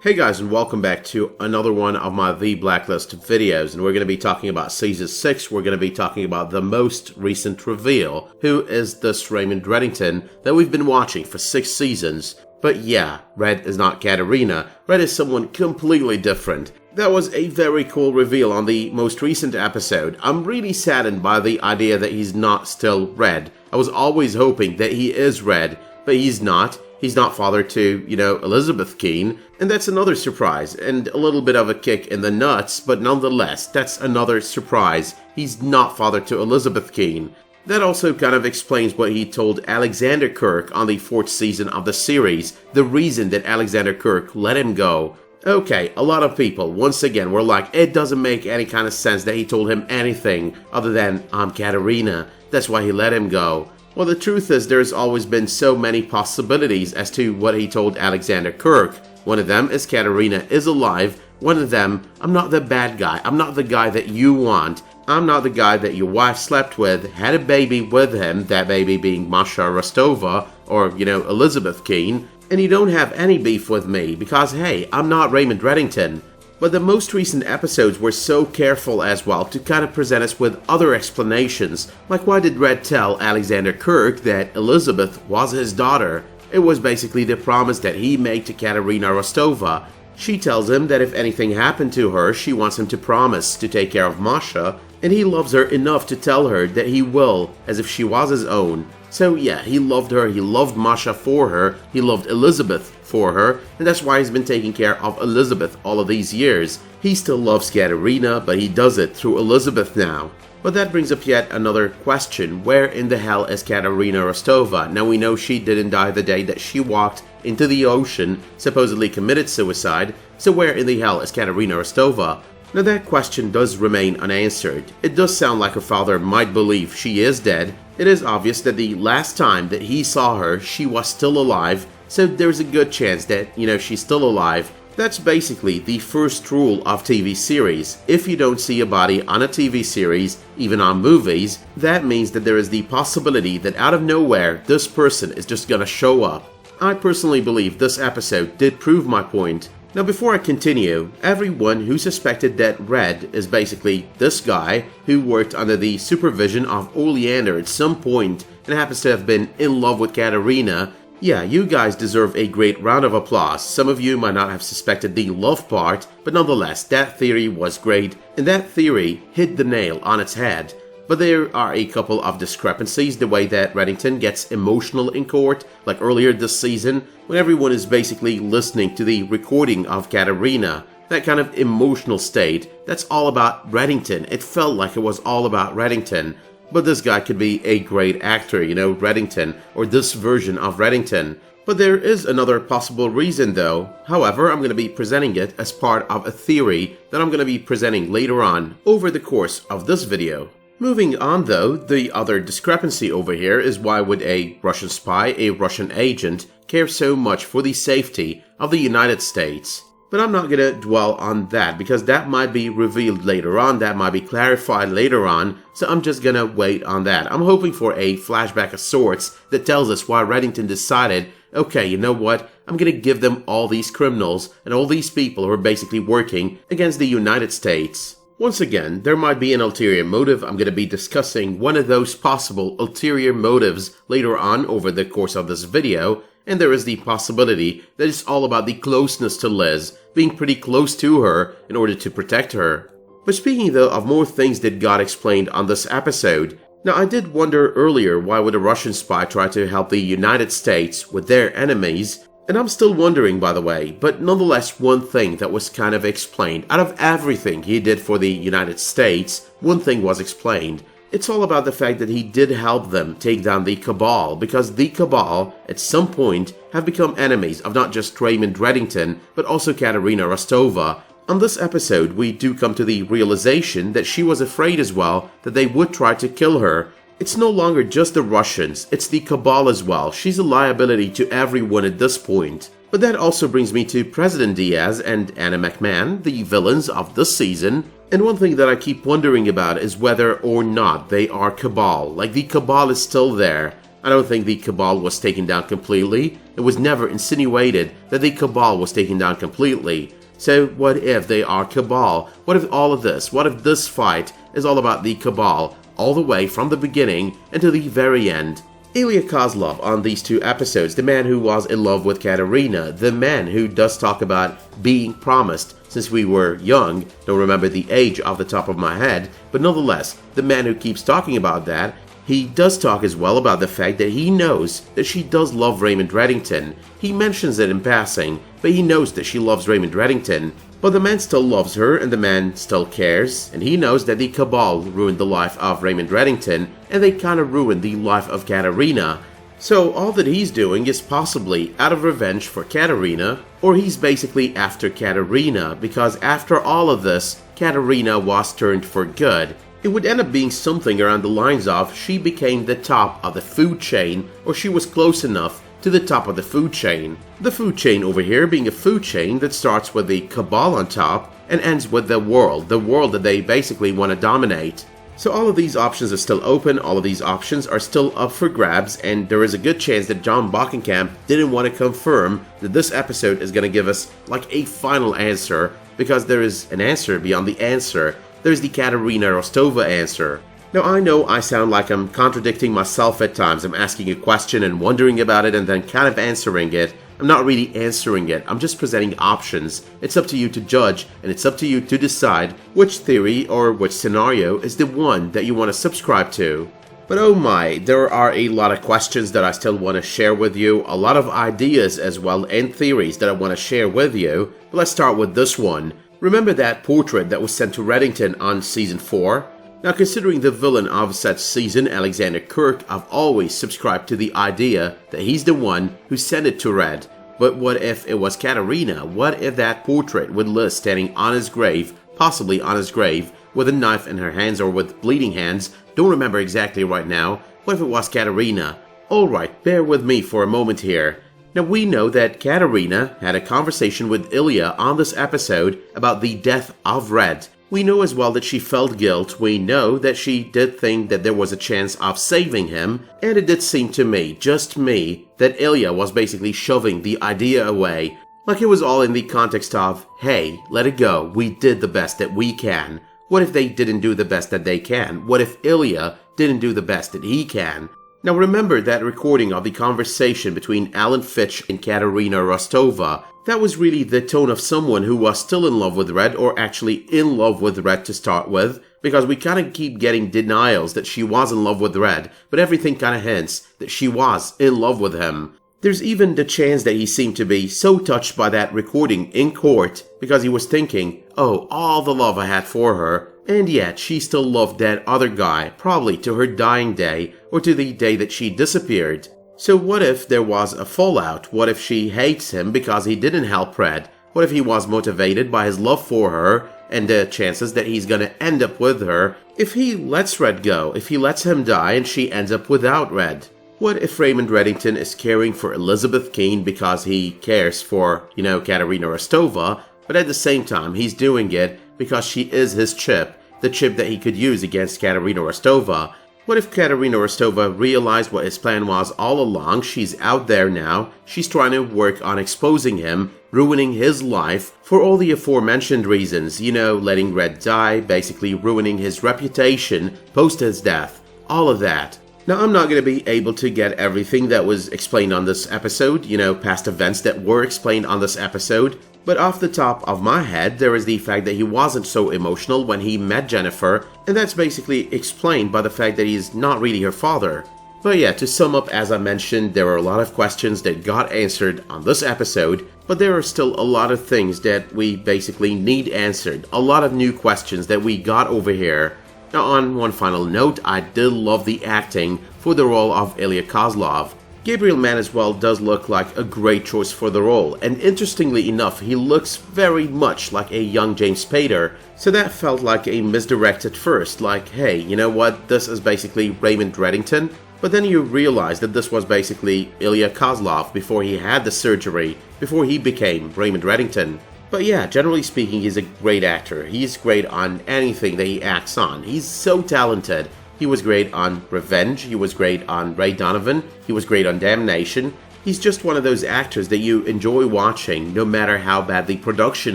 Hey guys, and welcome back to another one of my The Blacklist videos, and we're going to be talking about Season 6. We're going to be talking about the most recent reveal, who is this Raymond Reddington that we've been watching for 6 seasons. But yeah, Red is not Katarina, Red is someone completely different. That was a very cool reveal on the most recent episode. I'm really saddened by the idea that he's not still Red. I was always hoping that he is Red, but he's not. He's not father to, Elizabeth Keene, and that's another surprise, and a little bit of a kick in the nuts, but nonetheless, that's another surprise. He's not father to Elizabeth Keene. That also kind of explains what he told Alexander Kirk on the 4th season of the series, the reason that Alexander Kirk let him go. Okay, a lot of people, once again, were like, it doesn't make any kind of sense that he told him anything other than, I'm Katarina, that's why he let him go. Well, the truth is there's always been so many possibilities as to what he told Alexander Kirk. One of them is Katarina is alive. One of them, I'm not the bad guy. I'm not the guy that you want. I'm not the guy that your wife slept with, had a baby with him, that baby being Masha Rostova, or, Elizabeth Keene. And you don't have any beef with me because, hey, I'm not Raymond Reddington. But the most recent episodes were so careful as well to kind of present us with other explanations, like why did Red tell Alexander Kirk that Elizabeth was his daughter? It was basically the promise that he made to Katarina Rostova. She tells him that if anything happened to her, she wants him to promise to take care of Masha, and he loves her enough to tell her that he will, as if she was his own. So yeah, he loved her, he loved Masha for her, he loved Elizabeth for her, and that's why he's been taking care of Elizabeth all of these years. He still loves Katarina, but he does it through Elizabeth now. But that brings up yet another question. Where in the hell is Katarina Rostova? Now we know she didn't die the day that she walked into the ocean, supposedly committed suicide, so where in the hell is Katarina Rostova? Now that question does remain unanswered. It does sound like her father might believe she is dead. It is obvious that the last time that he saw her, she was still alive, so there's a good chance that, she's still alive. That's basically the first rule of TV series. If you don't see a body on a TV series, even on movies, that means that there is the possibility that out of nowhere, this person is just gonna show up. I personally believe this episode did prove my point. Now before I continue, everyone who suspected that Red is basically this guy who worked under the supervision of Oleander at some point and happens to have been in love with Katarina, yeah, you guys deserve a great round of applause. Some of you might not have suspected the love part, but nonetheless, that theory was great, and that theory hit the nail on its head. But there are a couple of discrepancies, the way that Reddington gets emotional in court, like earlier this season, when everyone is basically listening to the recording of Katarina. That kind of emotional state, that's all about Reddington. It felt like it was all about Reddington. But this guy could be a great actor, Reddington, or this version of Reddington. But there is another possible reason though. However, I'm going to be presenting it as part of a theory that I'm going to be presenting later on over the course of this video. Moving on though, the other discrepancy over here is why would a Russian spy, a Russian agent, care so much for the safety of the United States? But I'm not gonna dwell on that because that might be revealed later on, that might be clarified later on, so I'm just gonna wait on that. I'm hoping for a flashback of sorts that tells us why Reddington decided, okay, you know what, I'm gonna give them all these criminals and all these people who are basically working against the United States. Once again, there might be an ulterior motive. I'm going to be discussing one of those possible ulterior motives later on over the course of this video, and there is the possibility that it's all about the closeness to Liz, being pretty close to her in order to protect her. But speaking though of more things that got explained on this episode, now I did wonder earlier why would a Russian spy try to help the United States with their enemies. And I'm still wondering, by the way, but nonetheless one thing that was kind of explained. Out of everything he did for the United States, one thing was explained. It's all about the fact that he did help them take down the Cabal, because the Cabal, at some point, have become enemies of not just Raymond Reddington, but also Katarina Rostova. On this episode, we do come to the realization that she was afraid as well that they would try to kill her. It's no longer just the Russians, it's the Cabal as well. She's a liability to everyone at this point. But that also brings me to President Diaz and Anna McMahon, the villains of this season. And one thing that I keep wondering about is whether or not they are Cabal. Like, the Cabal is still there. I don't think the Cabal was taken down completely. It was never insinuated that the Cabal was taken down completely. So what if they are Cabal? What if all of this, what if this fight is all about the Cabal, all the way from the beginning until the very end? Ilya Koslov on these 2 episodes, the man who was in love with Katarina, the man who does talk about being promised since we were young, don't remember the age off the top of my head, but nonetheless, the man who keeps talking about that, he does talk as well about the fact that he knows that she does love Raymond Reddington. He mentions it in passing, but he knows that she loves Raymond Reddington. But the man still loves her and the man still cares, and he knows that the Cabal ruined the life of Raymond Reddington and they kinda ruined the life of Katarina. So all that he's doing is possibly out of revenge for Katarina, or he's basically after Katarina because after all of this, Katarina was turned for good. It would end up being something around the lines of she became the top of the food chain, or she was close enough to the top of the food chain. The food chain over here being a food chain that starts with the Cabal on top and ends with the world that they basically want to dominate. So all of these options are still open, all of these options are still up for grabs, and there is a good chance that John Bockenkamp didn't want to confirm that this episode is going to give us like a final answer, because there is an answer beyond the answer. There's the Katarina Rostova answer. Now I know I sound like I'm contradicting myself at times. I'm asking a question and wondering about it and then kind of answering it. I'm not really answering it, I'm just presenting options. It's up to you to judge, and it's up to you to decide which theory or which scenario is the one that you want to subscribe to. But oh my, there are a lot of questions that I still want to share with you, a lot of ideas as well and theories that I want to share with you. But let's start with this one. Remember that portrait that was sent to Reddington on Season 4? Now considering the villain of such season, Alexander Kirk, I've always subscribed to the idea that he's the one who sent it to Red. But what if it was Katarina? What if that portrait with Liz standing on his grave, possibly on his grave, with a knife in her hands or with bleeding hands, don't remember exactly right now, what if it was Katarina? Alright, bear with me for a moment here. Now we know that Katarina had a conversation with Ilya on this episode about the death of Red. We know as well that she felt guilt, we know that she did think that there was a chance of saving him, and it did seem to me, just me, that Ilya was basically shoving the idea away, like it was all in the context of, hey, let it go, we did the best that we can. What if they didn't do the best that they can? What if Ilya didn't do the best that he can? Now remember that recording of the conversation between Alan Fitch and Katarina Rostova. That was really the tone of someone who was still in love with Red, or actually in love with Red to start with, because we kind of keep getting denials that she was in love with Red, but everything kind of hints that she was in love with him. There's even the chance that he seemed to be so touched by that recording in court because he was thinking, oh, all the love I had for her, and yet she still loved that other guy, probably to her dying day or to the day that she disappeared. So what if there was a fallout? What if she hates him because he didn't help Red? What if he was motivated by his love for her and the chances that he's gonna end up with her if he lets Red go, if he lets him die and she ends up without Red? What if Raymond Reddington is caring for Elizabeth Keane because he cares for, Katarina Rostova, but at the same time he's doing it because she is his chip, the chip that he could use against Katarina Rostova? What if Katarina Rostova realized what his plan was all along? She's out there now, she's trying to work on exposing him, ruining his life for all the aforementioned reasons, letting Red die, basically ruining his reputation post his death, all of that. Now I'm not going to be able to get everything that was explained on this episode, past events that were explained on this episode, but off the top of my head, there is the fact that he wasn't so emotional when he met Jennifer, and that's basically explained by the fact that he's not really her father. But yeah, to sum up, as I mentioned, there are a lot of questions that got answered on this episode, but there are still a lot of things that we basically need answered, a lot of new questions that we got over here. Now on one final note, I did love the acting for the role of Ilya Koslov. Gabriel Mann as well does look like a great choice for the role, and interestingly enough, he looks very much like a young James Spader, so that felt like a misdirect at first, like, hey, you know what, this is basically Raymond Reddington, but then you realize that this was basically Ilya Koslov before he had the surgery, before he became Raymond Reddington. But yeah, generally speaking, he's a great actor. He's great on anything that he acts on. He's so talented. He was great on Revenge, he was great on Ray Donovan, he was great on Damnation. He's just one of those actors that you enjoy watching no matter how bad the production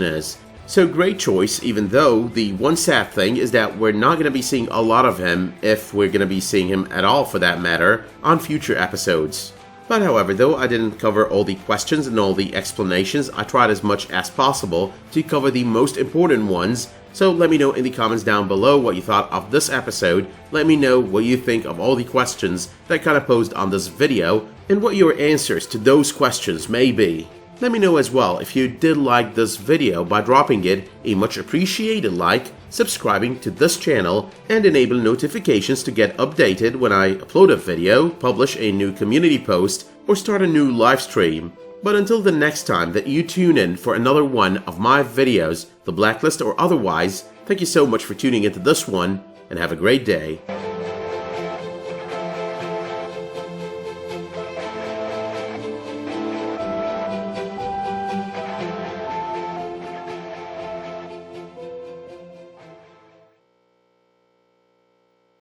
is. So great choice, even though the one sad thing is that we're not going to be seeing a lot of him, if we're going to be seeing him at all for that matter, on future episodes. But however, though I didn't cover all the questions and all the explanations, I tried as much as possible to cover the most important ones. So let me know in the comments down below what you thought of this episode. Let me know what you think of all the questions that kind of posed on this video and what your answers to those questions may be. Let me know as well if you did like this video by dropping it a much appreciated like, subscribing to this channel, and enable notifications to get updated when I upload a video, publish a new community post, or start a new live stream. But until the next time that you tune in for another one of my videos, the Blacklist or otherwise, thank you so much for tuning into this one, and have a great day.